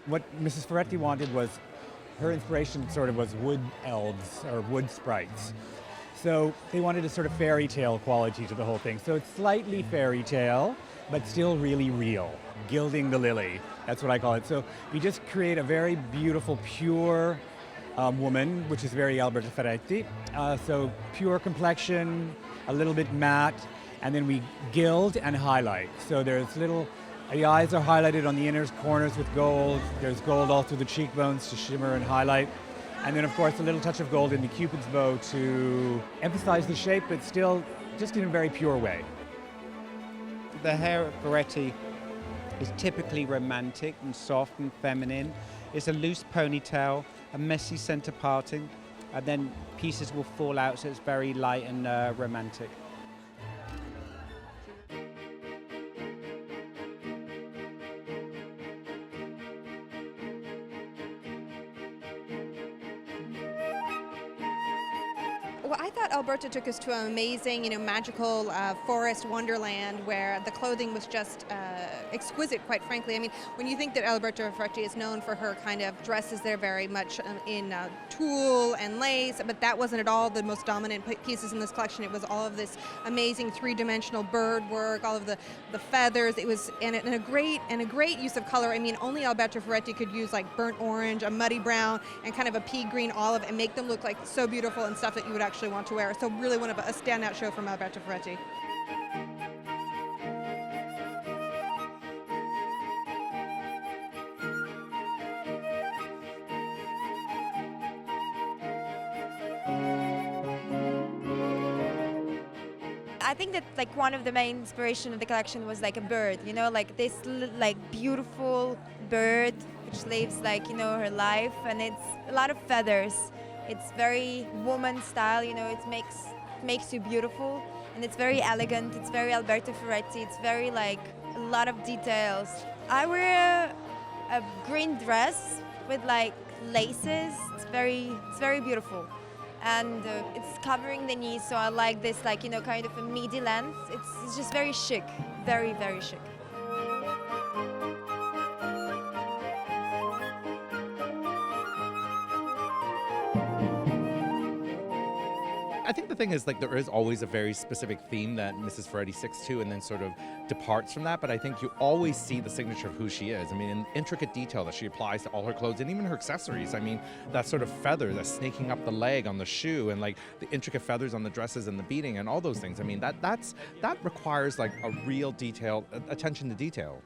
what Mrs. Ferretti wanted was, her inspiration sort of was wood elves or wood sprites. So they wanted a sort of fairy tale quality to the whole thing. So it's slightly fairy tale, but still really real. Gilding the lily, that's what I call it. So we just create a very beautiful, pure woman, which is very Alberta Ferretti. So pure complexion, a little bit matte, and then we gild and highlight. So the eyes are highlighted on the inner corners with gold. There's gold all through the cheekbones to shimmer and highlight. And then, of course, a little touch of gold in the Cupid's bow to emphasize the shape, but still just in a very pure way. The hair at Ferretti is typically romantic and soft and feminine. It's a loose ponytail, a messy center parting, and then pieces will fall out, so it's very light and romantic. Well, I thought Alberta took us to an amazing, magical forest wonderland where the clothing was just exquisite, quite frankly. I mean, when you think that Alberta Ferretti is known for her kind of dresses, they're very much in tulle and lace, but that wasn't at all the most dominant pieces in this collection. It was all of this amazing three-dimensional bird work, all of the feathers. It was and a great use of color. I mean, only Alberta Ferretti could use like burnt orange, a muddy brown, and kind of a pea green olive, and make them look like so beautiful and stuff that you would actually want to wear. So really one of a standout show from Alberta Ferretti. I think that like one of the main inspiration of the collection was like a bird, like this like beautiful bird which lives like, her life, and it's a lot of feathers. It's very woman style, it makes you beautiful, and it's very elegant. It's very Alberta Ferretti. It's very like a lot of details. I wear a green dress with like laces. It's very beautiful, and it's covering the knees. So I like this like kind of a midi length. It's just very chic, very chic. I think the thing is, like, there is always a very specific theme that Mrs. Ferretti sticks to and then sort of departs from that, but I think you always see the signature of who she is. I mean, in intricate detail that she applies to all her clothes and even her accessories. I mean, that sort of feather that's snaking up the leg on the shoe, and like the intricate feathers on the dresses and the beading and all those things. I mean, that requires like a real detail, attention to detail.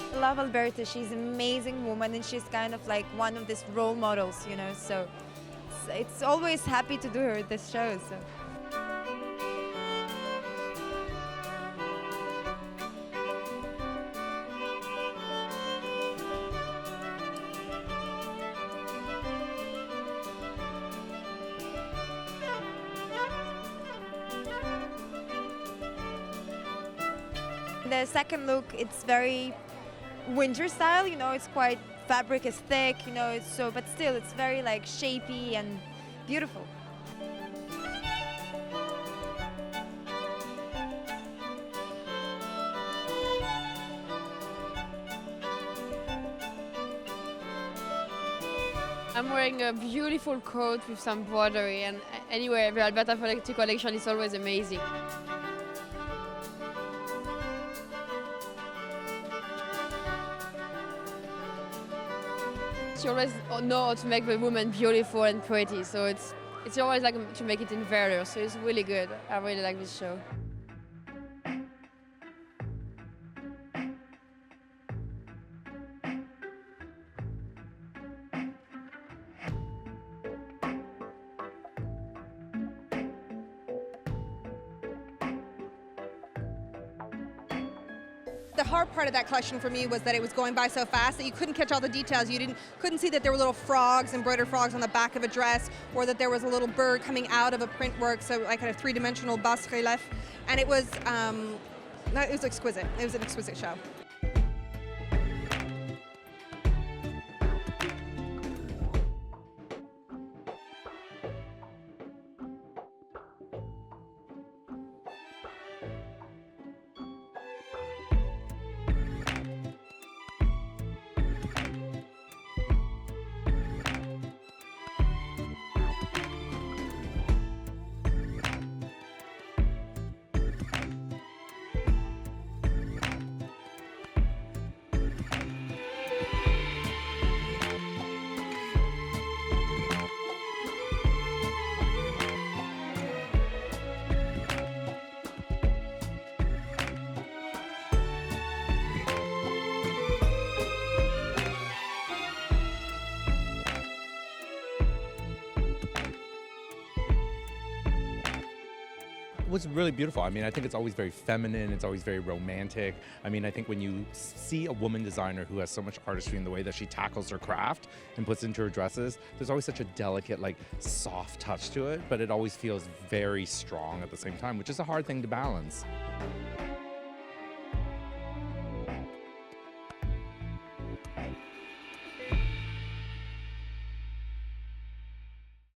I love Alberta. She's an amazing woman, and she's kind of like one of these role models, so it's always happy to do her this show. So. The second look, it's very winter style, it's quite, fabric is thick, but still it's very like shapy and beautiful. I'm wearing a beautiful coat with some broderie, and anyway, the Alberta Ferretti collection is always amazing. She always know how to make the woman beautiful and pretty, so it's always like to make it in various, so it's really good. I really like this show. The hard part of that collection for me was that it was going by so fast that you couldn't catch all the details. You couldn't see that there were little frogs, embroidered frogs on the back of a dress, or that there was a little bird coming out of a print work, so like a three-dimensional bas relief. And it was exquisite. It was an exquisite show. It was really beautiful. I mean, I think it's always very feminine. It's always very romantic. I mean, I think when you see a woman designer who has so much artistry in the way that she tackles her craft and puts into her dresses, there's always such a delicate, like, soft touch to it, but it always feels very strong at the same time, which is a hard thing to balance.